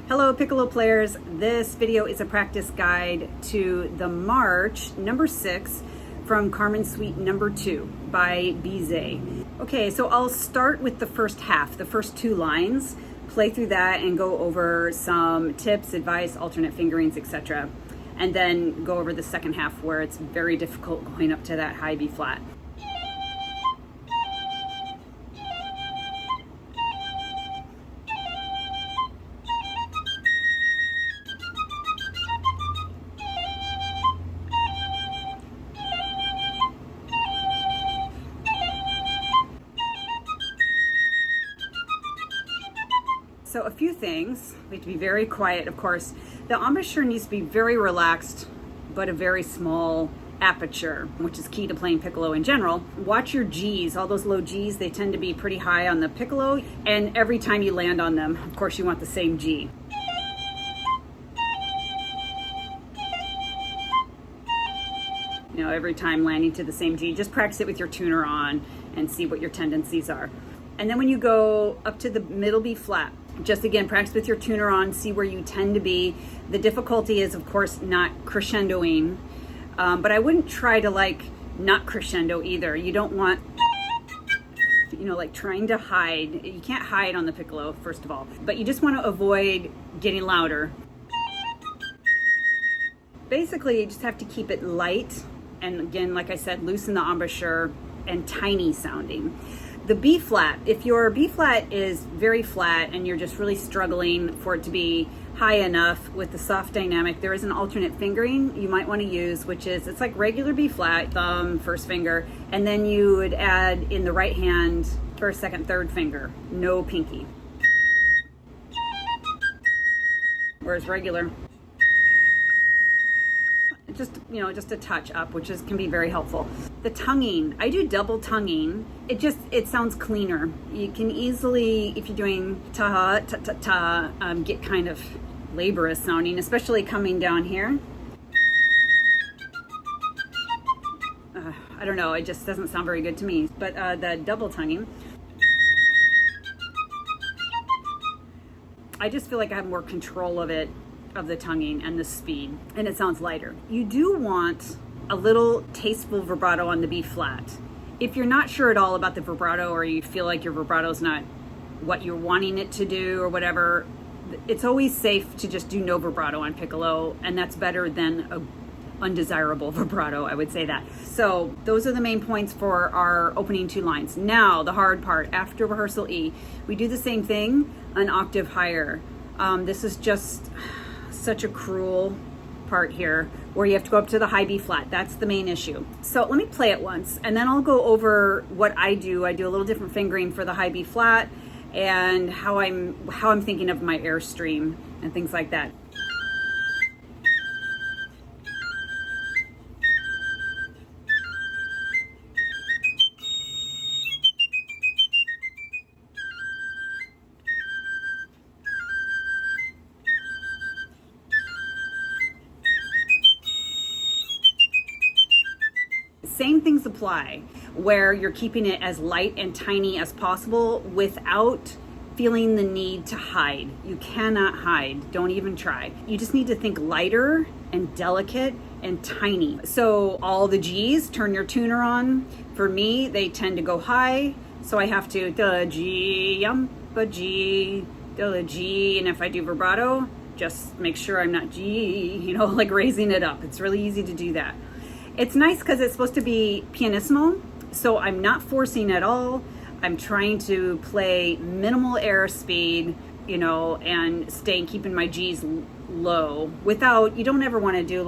Hello Piccolo players, this video is a practice guide to the Marche number 6 from Carmen Suite number 2 by Bizet. Okay, so I'll start with the first half, the first 2 lines, play through that and go over some tips, advice, alternate fingerings, etc. And then go over the second half where it's very difficult going up to that high B flat. So a few things, we have to be very quiet, of course. The embouchure needs to be very relaxed, but a very small aperture, which is key to playing piccolo in general. Watch your G's, all those low G's, they tend to be pretty high on the piccolo, and every time you land on them, of course you want the same G. You know, every time landing to the same G, just practice it with your tuner on and see what your tendencies are. And then when you go up to the middle B flat, just again, practice with your tuner on, see where you tend to be. The difficulty is, of course, not crescendoing, but I wouldn't try to not crescendo either. You don't want, like trying to hide. You can't hide on the piccolo, first of all, but you just want to avoid getting louder. Basically, you just have to keep it light. And again, like I said, loosen the embouchure and tiny sounding. The B flat, if your B flat is very flat and you're just really struggling for it to be high enough with the soft dynamic, there is an alternate fingering you might want to use, which is, it's like regular B flat, thumb, first finger, and then you would add in the right hand, first, second, third finger, no pinky. Whereas regular, just a touch up, which can be very helpful. The tonguing, I do double tonguing. It sounds cleaner. You can easily, if you're doing ta ta ta ta, get kind of laborious sounding, especially coming down here. I don't know, it just doesn't sound very good to me. But the double tonguing, I just feel like I have more control of it, of the tonguing and the speed, and it sounds lighter. You do want a little tasteful vibrato on the B flat. If you're not sure at all about the vibrato, or you feel like your vibrato is not what you're wanting it to do or whatever, it's always safe to just do no vibrato on piccolo, and that's better than a undesirable vibrato, I would say that. So those are the main points for our opening 2 lines. Now the hard part, after rehearsal E, we do the same thing an octave higher. This is just such a cruel part here where you have to go up to the high B flat. That's the main issue. So let me play it once and then I'll go over what I do. I do a little different fingering for the high B flat and how I'm thinking of my airstream and things like that. Same things apply, where you're keeping it as light and tiny as possible without feeling the need to hide. You cannot hide, don't even try. You just need to think lighter and delicate and tiny. So all the G's, turn your tuner on. For me, they tend to go high, so I have to the G, yumpa G, the G, and if I do vibrato, just make sure I'm not G, like raising it up. It's really easy to do that. It's nice because it's supposed to be pianissimo, so I'm not forcing at all. I'm trying to play minimal air speed, and keeping my G's low without, you don't ever want to do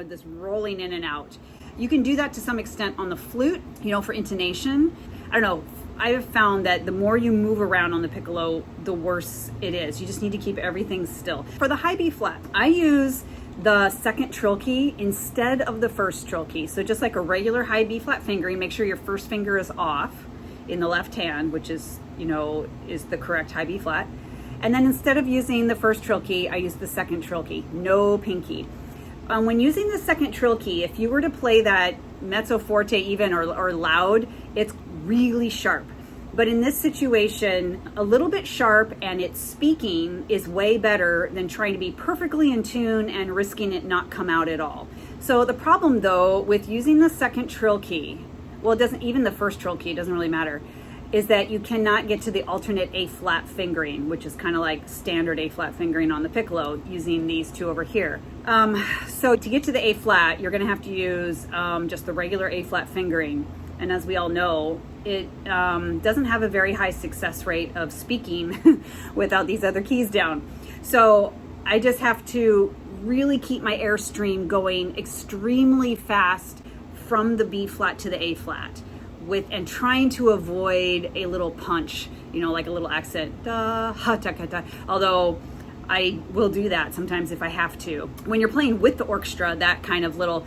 this rolling in and out. You can do that to some extent on the flute, for intonation. I don't know. I have found that the more you move around on the piccolo, the worse it is. You just need to keep everything still. For the high B flat, I use the second trill key instead of the first trill key. So just like a regular high B flat fingering, make sure your first finger is off in the left hand, which is, is the correct high B flat. And then instead of using the first trill key, I use the second trill key, no pinky. When using the second trill key, if you were to play that mezzo forte even or loud, it's really sharp. But in this situation, a little bit sharp and it's speaking is way better than trying to be perfectly in tune and risking it not come out at all. So the problem though with using the second trill key, well, it doesn't, even the first trill key, doesn't really matter, is that you cannot get to the alternate A flat fingering, which is kind of like standard A flat fingering on the piccolo using these two over here. So to get to the A flat, you're gonna have to use just the regular A flat fingering. And as we all know, it doesn't have a very high success rate of speaking without these other keys down. So I just have to really keep my airstream going extremely fast from the B flat to the A flat, and trying to avoid a little punch, like a little accent, da, ha, ta, ka, ta. Although I will do that sometimes if I have to. When you're playing with the orchestra, that kind of little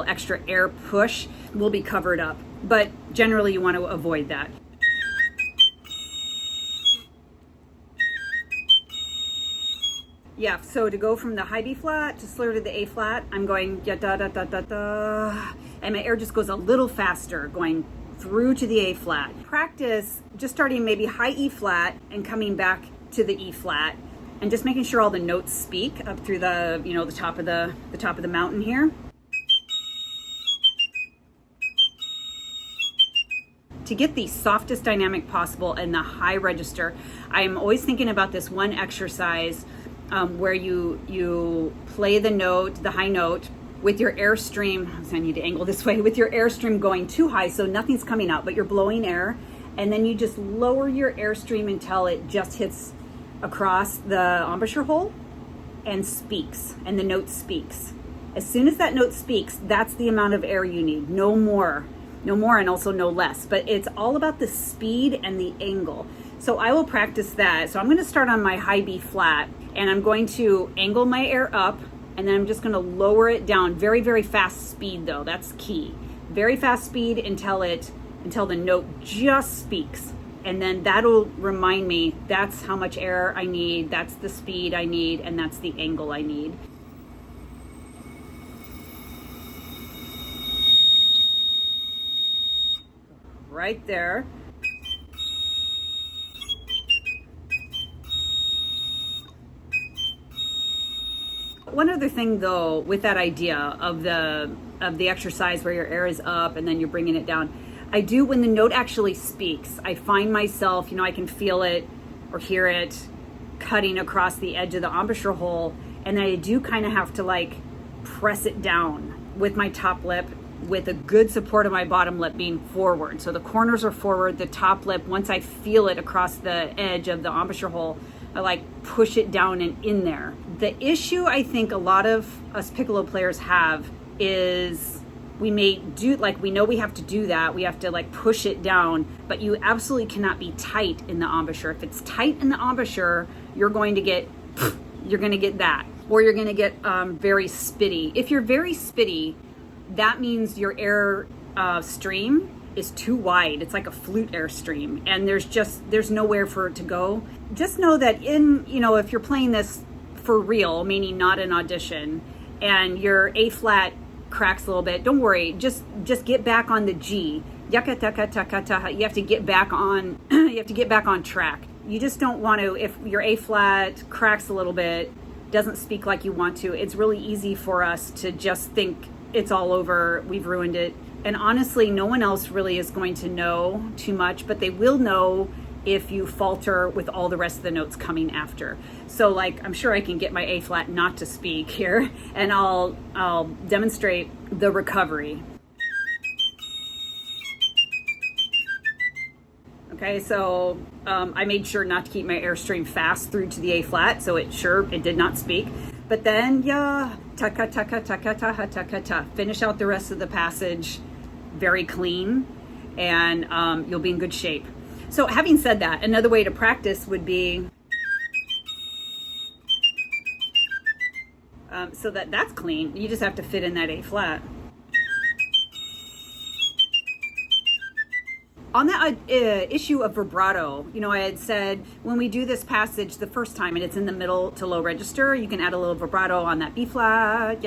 extra air push will be covered up. But generally you want to avoid that. Yeah, so to go from the high B flat to slur to the A flat, I'm going da da da da da da, and my air just goes a little faster, going through to the A flat. Practice just starting maybe high E flat and coming back to the E flat, and just making sure all the notes speak up through the the top of the mountain here. To get the softest dynamic possible in the high register, I am always thinking about this one exercise where you play the high note with your airstream. So I need to angle this way, with your airstream going too high so nothing's coming out, but you're blowing air, and then you just lower your airstream until it just hits across the embouchure hole and speaks, and the note speaks. As soon as that note speaks, that's the amount of air you need, no more and also no less. But it's all about the speed and the angle. So I will practice that. So I'm going to start on my high B flat, and I'm going to angle my air up, and then I'm just going to lower it down. Very, very fast speed though, that's key. Very fast speed until the note just speaks. And then that'll remind me that's how much air I need, that's the speed I need, and that's the angle I need. Right there. One other thing though, with that idea of the exercise where your air is up and then you're bringing it down, I do, when the note actually speaks, I find myself, I can feel it or hear it cutting across the edge of the embouchure hole, and I do kind of have to press it down with my top lip, with a good support of my bottom lip being forward. So the corners are forward, the top lip, once I feel it across the edge of the embouchure hole, I push it down and in there. The issue I think a lot of us piccolo players have is we may do, we know we have to do that. We have to push it down, but you absolutely cannot be tight in the embouchure. If it's tight in the embouchure, you're going to get that, or you're going to get very spitty. If you're very spitty, that means your air stream is too wide. It's like a flute air stream, and there's nowhere for it to go. Just know that if you're playing this for real, meaning not an audition, and your A flat cracks a little bit, don't worry. Just get back on the G. Yaka taka taka ta. You have to get back on. You have to get back on track. You just don't want to. If your A flat cracks a little bit, doesn't speak like you want to, it's really easy for us to just think it's all over, we've ruined it. And honestly, no one else really is going to know too much, but they will know if you falter with all the rest of the notes coming after. So I'm sure I can get my A flat not to speak here, and I'll demonstrate the recovery. Okay, so I made sure not to keep my airstream fast through to the A flat, so it did not speak. But then, taka taka taka ta taka ta. Finish out the rest of the passage very clean, and you'll be in good shape. So having said that, another way to practice would be so that's clean. You just have to fit in that A flat. On that issue of vibrato, I had said when we do this passage the first time and it's in the middle to low register, you can add a little vibrato on that B flat.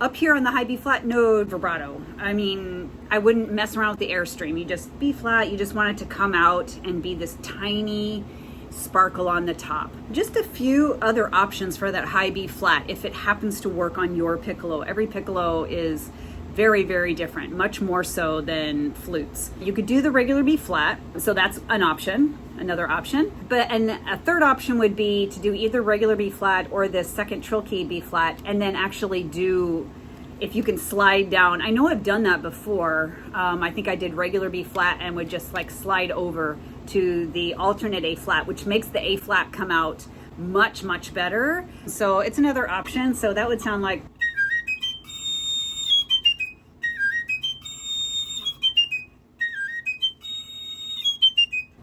Up here on the high B flat, no vibrato. I mean, I wouldn't mess around with the airstream. You just B flat, you just want it to come out and be this tiny sparkle on the top. Just a few other options for that high B flat if it happens to work on your piccolo. Every piccolo is very, very different, much more so than flutes. You could do the regular B flat, so that's an option, another option. And a third option would be to do either regular B flat or the second trill key B flat, and then actually do, if you can slide down. I know I've done that before. I think I did regular B flat and would just like slide over to the alternate A flat, which makes the A flat come out much, much better. So it's another option. So that would sound like,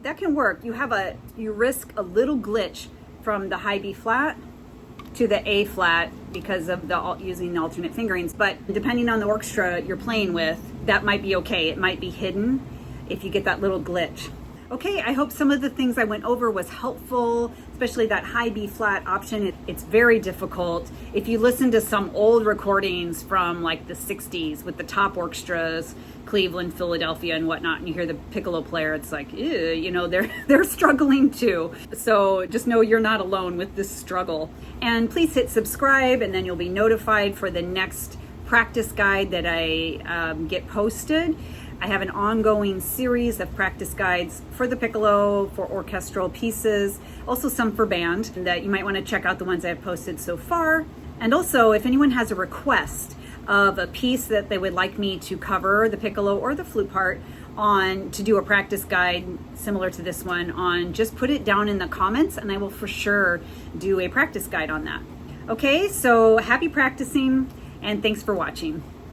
that can work. You risk a little glitch from the high B flat to the A flat because of using the alternate fingerings, but depending on the orchestra you're playing with, that might be okay. It might be hidden if you get that little glitch. Okay, I hope some of the things I went over was helpful, especially that high B flat option. It's very difficult. If you listen to some old recordings from like the 60s with the top orchestras, Cleveland, Philadelphia, and whatnot, and you hear the piccolo player, it's like, ew, you know, they're struggling too. So just know you're not alone with this struggle. And please hit subscribe, and then you'll be notified for the next practice guide that I get posted. I have an ongoing series of practice guides for the piccolo, for orchestral pieces, also some for band, that you might want to check out the ones I've posted so far. And also, if anyone has a request of a piece that they would like me to cover, the piccolo or the flute part, on to do a practice guide similar to this one on, just put it down in the comments and I will for sure do a practice guide on that. Okay, so happy practicing and thanks for watching.